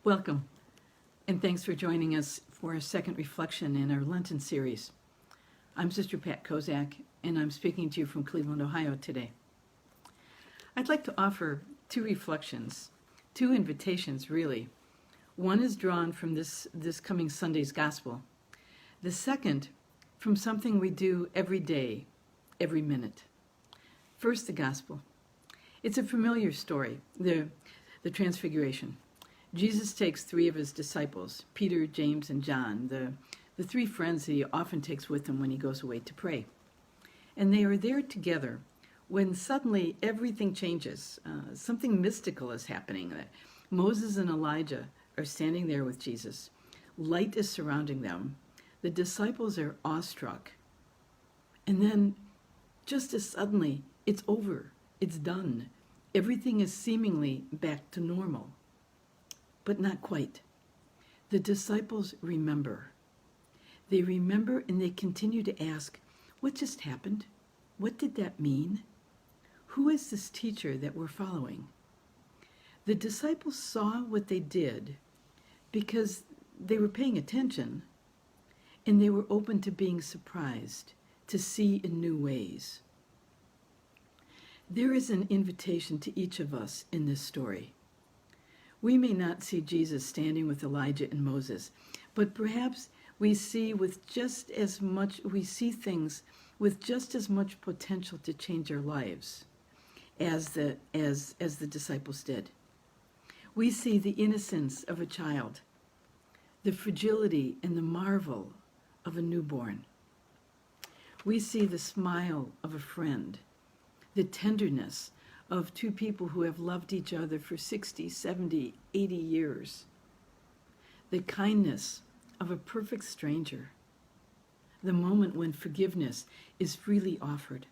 Welcome, and thanks for joining us for a second reflection in our Lenten series. I'm Sister Pat Kozak, and I'm speaking to you from Cleveland, Ohio today. I'd like to offer two reflections, two invitations really. One is drawn from this coming Sunday's Gospel. The second, from something we do every day, every minute. First, the Gospel. It's a familiar story, the Transfiguration. Jesus takes three of his disciples, Peter, James, and John, the three friends that he often takes with him when he goes away to pray. And they are there together when suddenly everything changes. Something mystical is happening. Moses and Elijah are standing there with Jesus. Light is surrounding them. The disciples are awestruck. And then, just as suddenly, it's over. It's done. Everything is seemingly back to normal. But not quite. The disciples remember. They remember and they continue to ask, what just happened? What did that mean? Who is this teacher that we're following? The disciples saw what they did because they were paying attention and they were open to being surprised, to see in new ways. There is an invitation to each of us in this story. We may not see Jesus standing with Elijah and Moses, but perhaps we see things with just as much potential to change our lives as the disciples did. We see the innocence of a child, the fragility and the marvel of a newborn. We see the smile of a friend, the tenderness of two people who have loved each other for 60, 70, 80 years. The kindness of a perfect stranger. The moment when forgiveness is freely offered.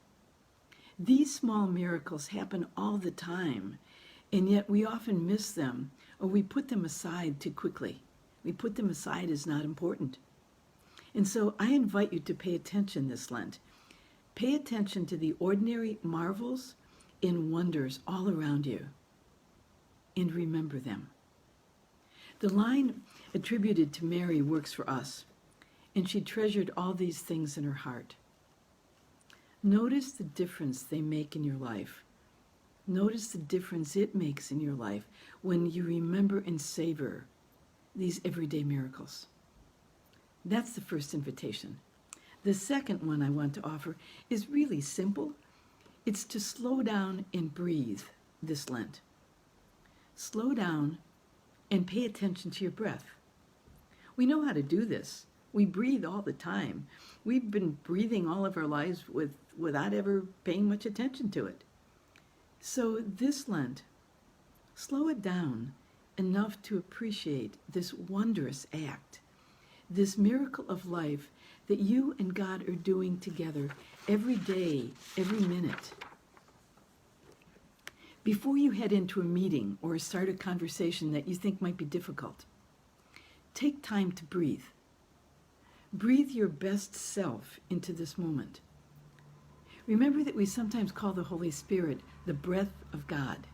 These small miracles happen all the time, and yet we often miss them or we put them aside too quickly. We put them aside as not important. And so I invite you to pay attention this Lent. Pay attention to the ordinary marvels and wonders all around you, and remember them. The line attributed to Mary works for us, and she treasured all these things in her heart. Notice the difference they make in your life. Notice the difference it makes in your life when you remember and savor these everyday miracles. That's the first invitation. The second one I want to offer is really simple. It's to slow down and breathe this Lent. Slow down and pay attention to your breath. We know how to do this. We breathe all the time. We've been breathing all of our lives without ever paying much attention to it. So this Lent, slow it down enough to appreciate this wondrous act, this miracle of life that you and God are doing together every day, every minute. Before you head into a meeting or start a conversation that you think might be difficult, take time to breathe. Breathe your best self into this moment. Remember that we sometimes call the Holy Spirit the breath of God.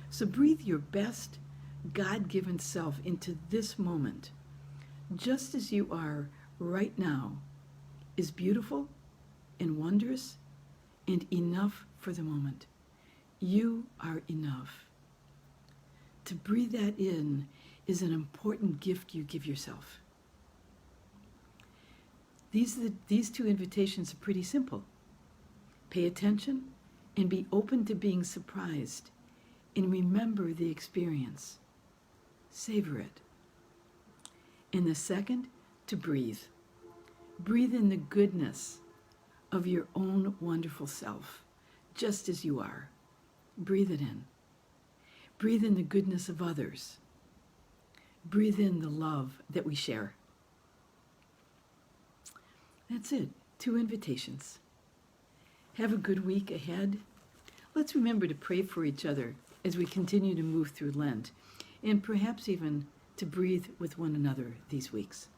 So breathe your best God-given self into this moment, just as you are right now, is beautiful and wondrous and enough for the moment. You are enough. To breathe that in is an important gift you give yourself. These two invitations are pretty simple. Pay attention and be open to being surprised, and remember the experience. Savor it. And the second, to breathe. Breathe in the goodness of your own wonderful self, just as you are. Breathe it in. Breathe in the goodness of others. Breathe in the love that we share. That's it. Two invitations. Have a good week ahead. Let's remember to pray for each other as we continue to move through Lent, and perhaps even to breathe with one another these weeks.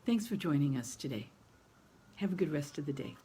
Thanks for joining us today. Have a good rest of the day.